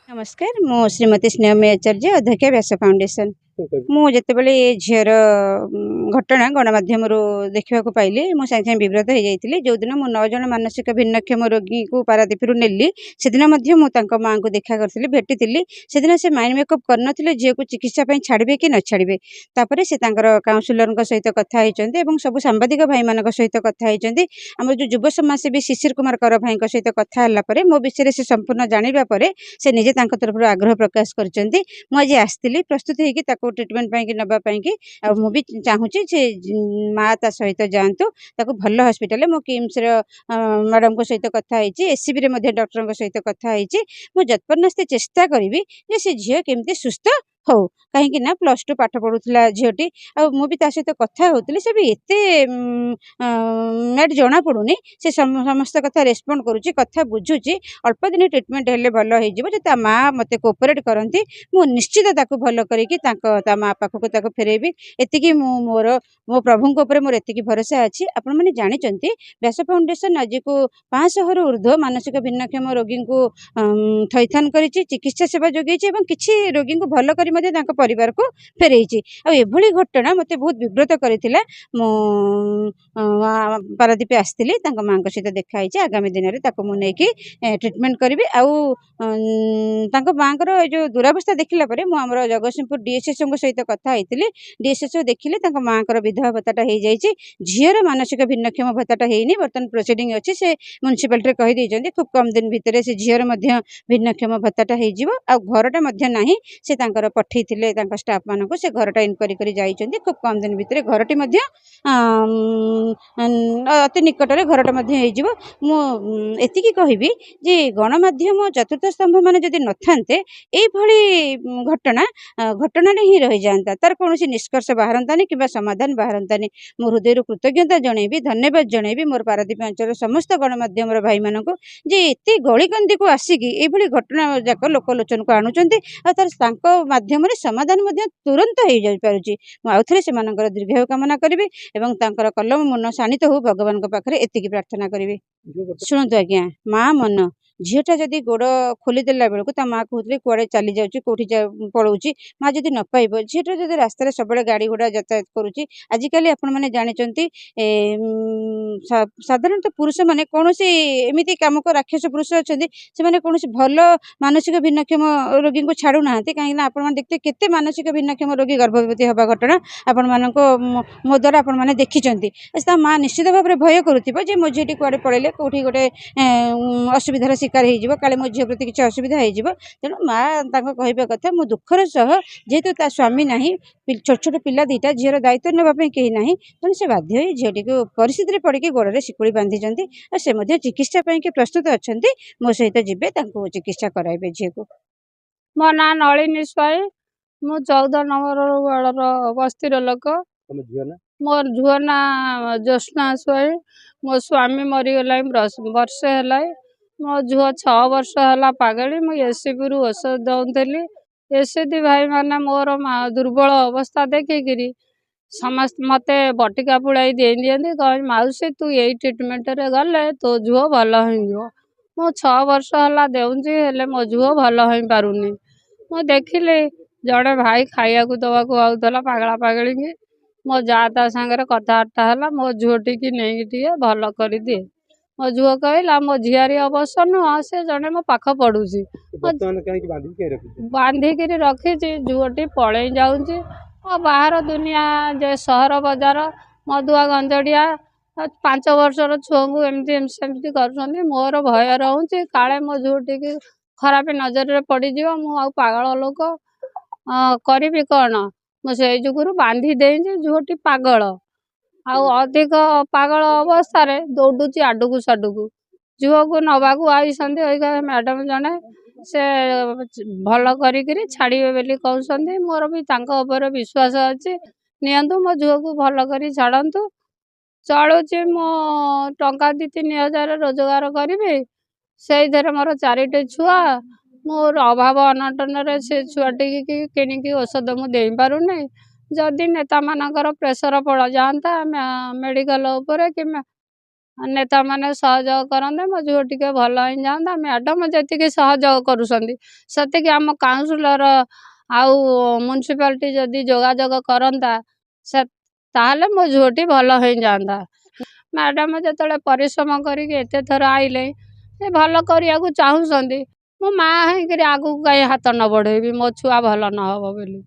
नमस्कार मो श्रीमती स्नेहमयी आचार्य अध्यक्ष व्यास फाउंडेशन मुझे झीर घटना गणमाध्यम देखा पाइली मुझे सागे सागे विव्रत हो जाती जो दिन मु 9 जन मानसिक भिन्नक्षम रोगी को पारादीप नेली से दिन माँ को देखा करी भेटी से दिन से माइंड मेकअप कर झील को चिकित्सा छाड़े कि न छाड़े तापर से काउनसिलर सहित कथा होती सब सांबादिक भाई मान सहित कथा होती आम जो युव समाजसेवी शिशिर कुमार कर भाई सहित कथा मो विषय से संपूर्ण जानापर से निजे तरफ आग्रह प्रकाश कर आसती प्रस्तुत होगी ट्रिटमेंट पाई नापाई मुझे चाहूँगी से माँ ता सहित जातु भल हस्पिटाल मो किम्स मैडम को सहित कथा एससीबी डॉक्टर सहित कथा मुझे जत्पर्नस्ते चेष्टा करी से झील केमती सुस्थ हो कहीं ना +2 पाठ पढ़ुला झीटी मुझे सहित कथा होती से भी एत मेड जना पड़ूनी से समस्त कथा रेस्पॉन्ड करुच्ची कथा बुझुची अल्प दिन ट्रिटमेंट हेल्ले भल हो माँ मत कोऑपरेट करती मु निश्चित भल कर माँ पाखक फेरेबी एति मोर मो प्रभु मोर एति भरोसा अच्छी आपण मैंने जानते व्यास फाउंडेशन आज को 500 ऊर्ध्व मानसिक भिन्नक्षम रोगी को थैथान कर चिकित्सा सेवा जोगे किसी रोगी को भल कर परिवार को फेरई एभली घटना मत बहुत विव्रत करथिला मो पारादीप आसती माँ सहित देखाई आगामी दिन में मुझे ट्रिटमेंट करी माँ जो दुरावस्था देखला मुझे जगतसिंहपुर डीएसएसओ सहित कथा होती डीएसएसओ देखिले माँ विधवा भत्ता हो जाए झीर मानसिक भिन्नक्षम भत्ता होनी बर्तमान प्रोसीडिंग अच्छी से म्युनिसिपालिटी कहीदे खूब कम दिन भितर से झीर भिन्नक्षम भत्ता हो घरटा नहीं से पठे स्टाफ मान से घरटा इनक्वारी कर जाइए खूब कम दिन भितर घरटी अति निकटरे घरटा मुझे कहबी जे गणमाध्यम चतुर्थ स्तंभ मान जदि न थांते ये घटना घटना ही रही जाता तार कौन निष्कर्ष बाहरतानी कि समाधान बाहरतानी मो हृदय कृतज्ञता जनइबी धन्यवाद जनइबी मोर पारादीप अंचल समस्त गणमाध्यम भाई मान को जे एत गलिकंदी को आसिकी ये घटना जाक लोकलोचन को आणुचंती माध्यम समाधान तुरंत हो जापी आउे से दीर्घायु कामना करी और कलम मन शाणित हो भगवान पाखे एति प्रार्थना करी शुणु आज्ञा माँ मन झीटा जदि गोड़ खोलीदेला बेलू माँ कहते कड़े चली जाऊँगी कौटी पलाऊँ माँ जदि न पाइब झीटा जब रास्तार सब गाड़ी घोड़ा यातायात करुच्ची आजिकल आपने जानते साधारणतः पुरुष मैंने कौन एमती कम को राक्षस पुरुष अच्छा से कौन भल मानसिक भिन्नक्षम रोगी को छाड़ू ना कहीं आप देखते केते मानसिक भिन्नक्षम रोगी गर्भवती हवा घटना आपण मो द्वारा आपने देखी माँ निश्चित भाव में भय करुवे मो झीटी कड़े पड़े कौटी गोटे असुविधार शिकार हो काले मो झी प्रति किसी असुविधा हो तेणु माँ कहवा कथा मो दुखर सह जेहेतु स्वामी ना छोट छोट पिला दीटा झीर दायित्व नापी कहीं ना तेणु से बाध्य झीटी को परिस्थिति पड़ी गोड़े शिकुड़ी बांधी से चिकित्सा प्रस्तुत अच्छा मो सहित जीवे चिकित्सा कराइबे झी को मो ना नलिनी स्वाई मु 14 नंबर बस्तीर लोक मोर झुआ ना ज्योत्ना स्वाई मो स्वामी मरीगला वर्षे है मो झुआ 6 वर्ष है पागली मु एससीबी रु औषध दौली एससीबी भाई मैंने मोर दुर्बल अवस्था देखिकी समस्त मते बटिका पुड़ाई दे दिखती कह मौसी तू यही ट्रिटमेंट रे गले तो झुआ भल हो मु 6 वर्ष है देउची हेले मो झुआ भल हो पारुनी मु देखिली जड़े भाई खाया दवा को आउला पगला पगली की मो जा ता सांगे कथबार्ता है मो झुटी की नहीं टे भल कर दिए मो झुआ कहला मो झीआरी अवश्य नुह से जड़े मो पाख पड़ुची बांधिक रखी झुटी पलि जाऊँगी बाहर दुनिया जे सहर बजार मधुआ गंजड़िया 5 वर्षर छुआ को एमती कर मोर भय रोचे काले मो झुटी की खराब नजर पड़ज मु पागल लोक करी कौन मुझे जुगुरु बांधी दे झुटी पागल अधिक पागल अवस्था दौड़ुची आडू साडू झुआ को नवा को आई मैडम जने से भल करी छाड़े बोली कहते मोर भी तांकर विश्वास अच्छी नियंतु मो झुआ को भल कर छाड़ू चलुची मो टंका 2-3 हजार रोजगार करी से मोर 4टे छुआ मोर अभाव अनटन से छुआटी किणिकी औषध मुझे पारूनी जदि नेता मानकर प्रेसर पड़ जाता मेडिकल उपरे कि नेता माने सहयोग करते मो झील टिके भल हो जाता मैडम जी सहयोग करुँच आम काउंसिलर आउ म्युनिसिपालिटी जदि जोगाजोग करता से ताहले मो झीलटी भल हो जाता मैडम जो परिश्रम करते थर आइले भल करने को चाहूँ मो माँ होकर आगू कहीं हाथ न बढ़ेबी मो छुआ भल न हो बोली।